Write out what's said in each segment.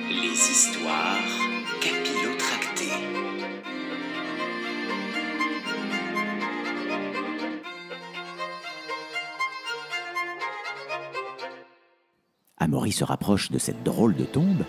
Les histoires capillotractées. Amaury se rapproche de cette drôle de tombe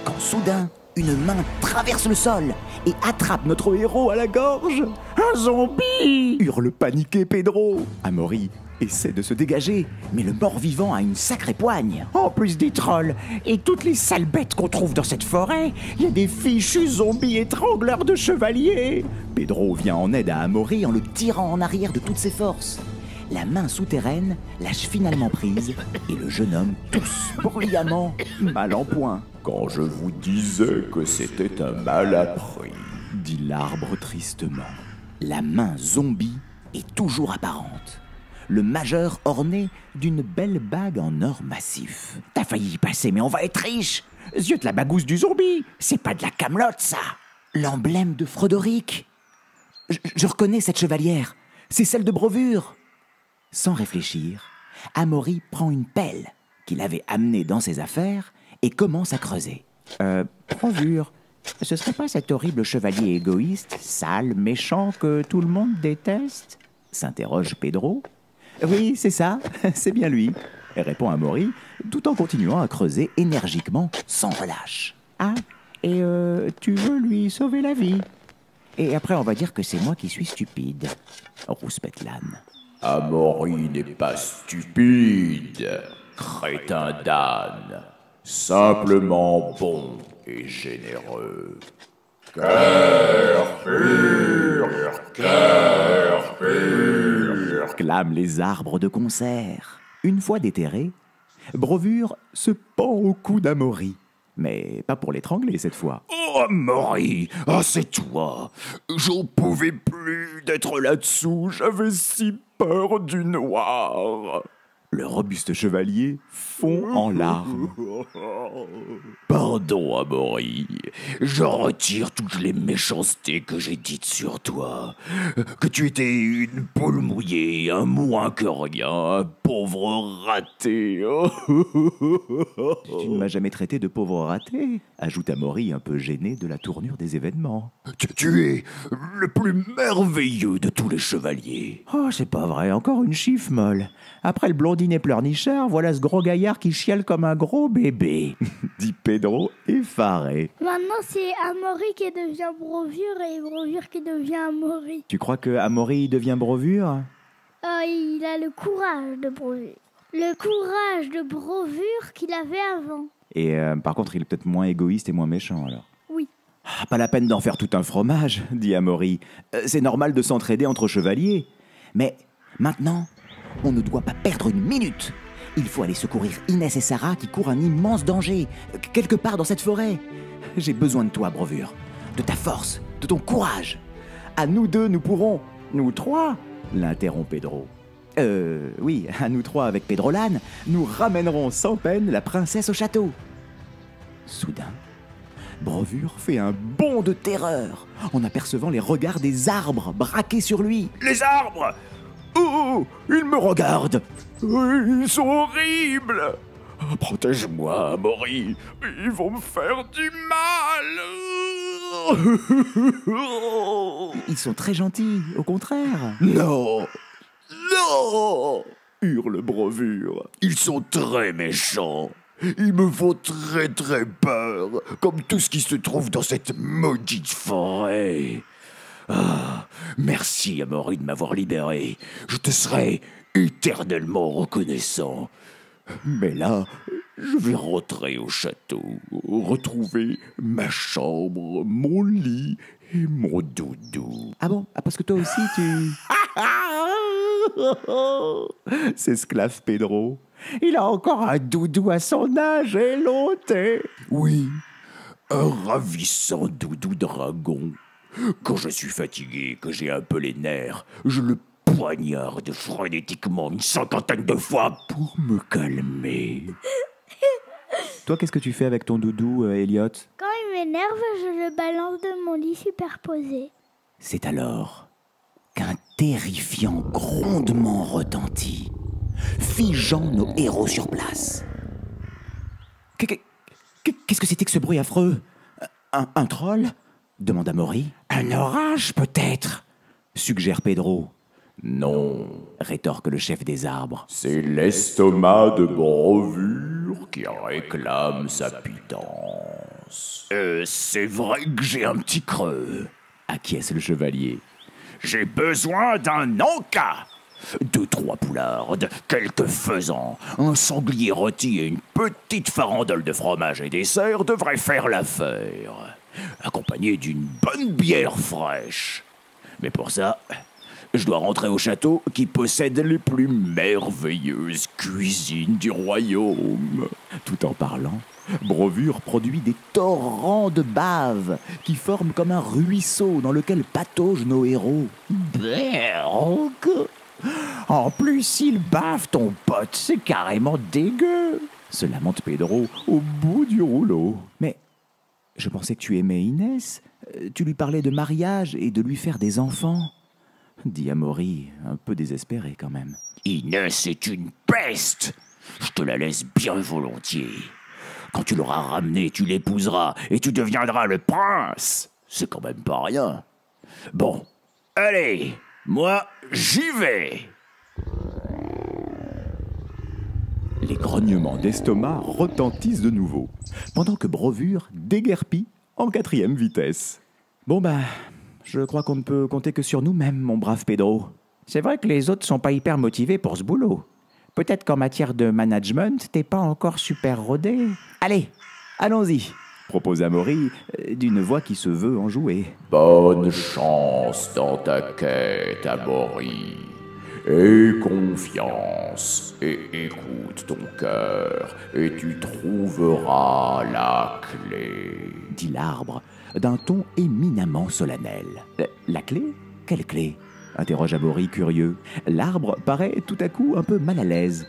quand soudain, une main traverse le sol et attrape notre héros à la gorge. Un zombie! Hurle paniqué Pedro. Amaury essaie de se dégager, mais le mort-vivant a une sacrée poigne. En plus des trolls et toutes les sales bêtes qu'on trouve dans cette forêt, il y a des fichus zombies étrangleurs de chevaliers. Pedro vient en aide à Amaury en le tirant en arrière de toutes ses forces. La main souterraine lâche finalement prise et le jeune homme tousse bruyamment, mal en point. Quand je vous disais que c'était un mal appris, Dit l'arbre tristement. La main zombie est toujours apparente. Le majeur orné d'une belle bague en or massif. T'as failli y passer, mais on va être riche. Zut, la bagousse du zombie, c'est pas de la camelote, ça. L'emblème de Frodoric. Je reconnais cette chevalière. C'est celle de Brovure. Sans réfléchir, Amaury prend une pelle qu'il avait amenée dans ses affaires et commence à creuser. Brovure, ce serait pas cet horrible chevalier égoïste, sale, méchant que tout le monde déteste? S'interroge Pedro. Oui, c'est ça, c'est bien lui, répond Amaury, tout en continuant à creuser énergiquement, sans relâche. Ah, et tu veux lui sauver la vie? Et après, on va dire que c'est moi qui suis stupide, rouspète l'âne. Amaury n'est pas stupide, crétin d'âne, simplement bon et généreux. Cœur pur, Clament les arbres de concert. Une fois déterré, Brovure se pend au cou d'Amaury. Mais pas pour l'étrangler cette fois. Oh, Amaury, c'est toi. J'en pouvais plus d'être là-dessous, j'avais si peur du noir. Le robuste chevalier fond en larmes. Pardon, Amaury, je retire toutes les méchancetés que j'ai dites sur toi. Que tu étais une poule mouillée, un moins que rien, un pauvre raté. Tu ne m'as jamais traité de pauvre raté, ajoute Amaury un peu gêné de la tournure des événements. Tu es le plus merveilleux de tous les chevaliers. Oh, c'est pas vrai, encore une chiffre molle. Après le blondinet pleurnichard, voilà ce gros gaillard qui chiale comme un gros bébé, dit Pedro effaré. Maintenant, c'est Amaury qui devient Brovure et Brovure qui devient Amaury. Tu crois que Amaury devient Brovure? Il a le courage de Brovure. Le courage de Brovure qu'il avait avant. Et par contre, il est peut-être moins égoïste et moins méchant alors. Oui. Ah, pas la peine d'en faire tout un fromage, dit Amaury. C'est normal de s'entraider entre chevaliers. Mais maintenant, on ne doit pas perdre une minute. Il faut aller secourir Inès et Sarah qui courent un immense danger, quelque part dans cette forêt. J'ai besoin de toi, Brovure, de ta force, de ton courage. À nous deux, nous pourrons... Nous trois, l'interrompt Pedro. Oui, à nous trois avec Pedro l'âne, nous ramènerons sans peine la princesse au château. Soudain, Brovure fait un bond de terreur en apercevant les regards des arbres braqués sur lui. Les arbres! Oh, ils me regardent! Ils sont horribles! Protège-moi, Amaury! Ils vont me faire du mal! Ils sont très gentils, au contraire. Non! Non! Hurle Brovure. Ils sont très méchants. Ils me font très très peur, comme tout ce qui se trouve dans cette maudite forêt. Ah, merci Amaury de m'avoir libéré. Je te serai éternellement reconnaissant. Mais là, je vais rentrer au château, retrouver ma chambre, mon lit et mon doudou. Ah bon? Ah, parce que toi aussi, tu... s'esclaffe Pedro. Il a encore un doudou à son âge et l'ôté. Oui, un ravissant doudou dragon. Quand je suis fatigué, que j'ai un peu les nerfs, je le poignarde frénétiquement une cinquantaine de fois pour me calmer. Toi, qu'est-ce que tu fais avec ton doudou, Elliot? Quand il m'énerve, je le balance de mon lit superposé. C'est alors qu'un terrifiant grondement retentit, figeant nos héros sur place. Qu'est-ce que c'était que ce bruit affreux? Un troll? Demanda Maury. Un orage, peut-être? Suggère Pedro. Non, Rétorque le chef des arbres. c'est l'estomac de Brovure qui réclame sa pitance. C'est vrai que j'ai un petit creux. Acquiesce le chevalier. J'ai besoin d'un encas. 2-3 poulardes, quelques faisans, un sanglier rôti et une petite farandole de fromage et dessert devraient faire l'affaire, accompagné d'une bonne bière fraîche. Mais pour ça, je dois rentrer au château qui possède les plus merveilleuses cuisines du royaume. Tout en parlant, Brovure produit des torrents de bave qui forment comme un ruisseau dans lequel pataugent nos héros. Berg. En plus, il bave ton pote, c'est carrément dégueu. Se lamente Pedro au bout du rouleau. Mais je pensais que tu aimais Inès. Tu lui parlais de mariage et de lui faire des enfants. Dit Amaury, un peu désespéré quand même. Inès est une peste. Je te la laisse bien volontiers. Quand tu l'auras ramenée, tu l'épouseras et tu deviendras le prince. C'est quand même pas rien. Bon, allez, moi, j'y vais. Les grognements d'estomac retentissent de nouveau, pendant que Brovure déguerpit en 4e vitesse. Bon je crois qu'on ne peut compter que sur nous-mêmes, mon brave Pedro. C'est vrai que les autres sont pas hyper motivés pour ce boulot. Peut-être qu'en matière de management, t'es pas encore super rodé. Allez, allons-y, propose Amaury d'une voix qui se veut enjouée. Bonne chance dans ta quête, Amaury. Aie confiance et écoute ton cœur, et tu trouveras la clé. Dit l'arbre, d'un ton éminemment solennel. La clé? Quelle clé? Interroge Amaury curieux. L'arbre paraît tout à coup un peu mal à l'aise.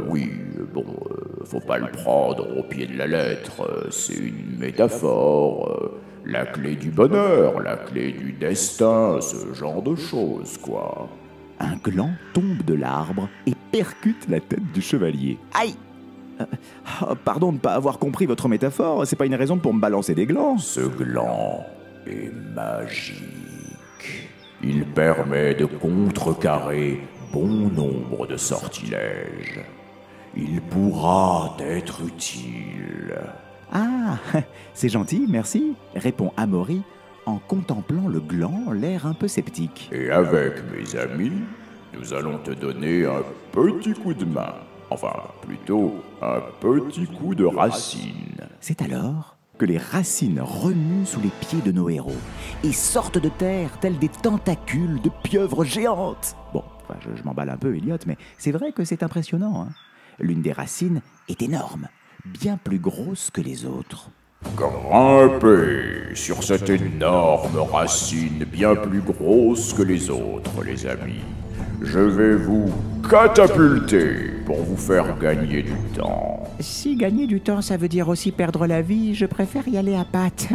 Oui, faut pas le prendre au pied de la lettre, c'est une métaphore. La clé du bonheur, la clé du destin, ce genre de choses, quoi. Un gland tombe de l'arbre et percute la tête du chevalier. Aïe! Pardon de ne pas avoir compris votre métaphore, c'est pas une raison pour me balancer des glands. Ce gland est magique. Il permet de contrecarrer bon nombre de sortilèges. Il pourra être utile. Ah, c'est gentil, merci, répond Amaury en contemplant le gland, l'air un peu sceptique. Et avec mes amis, nous allons te donner un petit coup de main. Enfin, plutôt un petit coup de racine. C'est alors que les racines remuent sous les pieds de nos héros et sortent de terre tels des tentacules de pieuvres géantes. Bon, je m'emballe un peu, Elliot, mais c'est vrai que c'est impressionnant, hein. L'une des racines est énorme, bien plus grosse que les autres. Grimpez sur cette énorme racine bien plus grosse que les autres, les amis. Je vais vous catapulter pour vous faire gagner du temps. Si gagner du temps, ça veut dire aussi perdre la vie, je préfère y aller à pattes.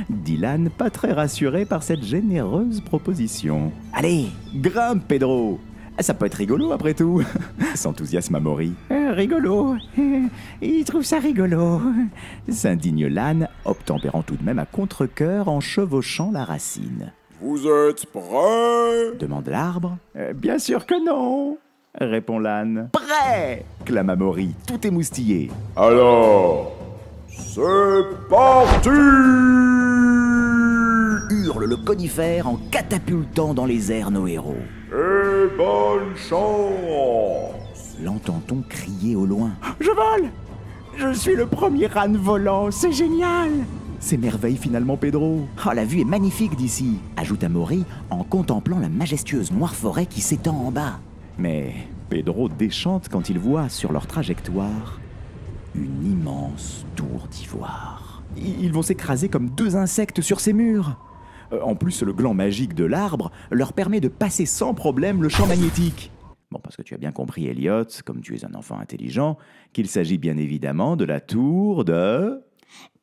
Dit l'âne, pas très rassuré par cette généreuse proposition. Allez, grimpe, Pedro. Ça peut être rigolo après tout, s'enthousiasme Amaury. Rigolo, il trouve ça rigolo, s'indigne l'âne, obtempérant tout de même à contre-cœur en chevauchant la racine. Vous êtes prêts? Demande l'arbre. Bien sûr que non, répond l'âne. Prêt, clame Amaury, tout émoustillé. Alors, c'est parti! Hurle le conifère en catapultant dans les airs nos héros. Et bonne chance! L'entend-on crier au loin. Je vole! Je suis le premier âne volant, c'est génial! S'émerveille finalement Pedro. Oh, la vue est magnifique d'ici, ajoute Amaury en contemplant la majestueuse noire forêt qui s'étend en bas. Mais Pedro déchante quand il voit sur leur trajectoire une immense tour d'ivoire. Ils vont s'écraser comme deux insectes sur ces murs. En plus, le gland magique de l'arbre leur permet de passer sans problème le champ magnétique. Bon, parce que tu as bien compris, Elliot, comme tu es un enfant intelligent, qu'il s'agit bien évidemment de la tour de...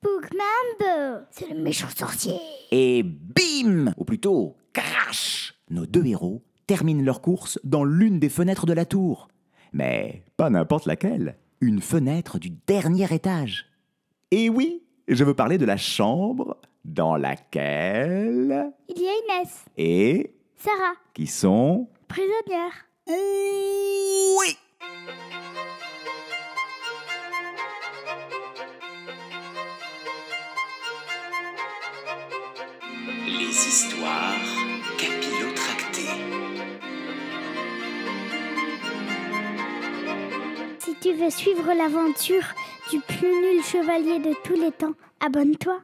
Bookmambo, c'est le méchant sorcier. Et bim! Ou plutôt, crash! Nos deux héros terminent leur course dans l'une des fenêtres de la tour. Mais pas n'importe laquelle. Une fenêtre du dernier étage. Et oui, je veux parler de la chambre dans laquelle... Il y a Inès, Et... Sarah, qui sont... prisonnière. Oui. Les histoires capillotractées. Si tu veux suivre l'aventure du plus nul chevalier de tous les temps, abonne-toi.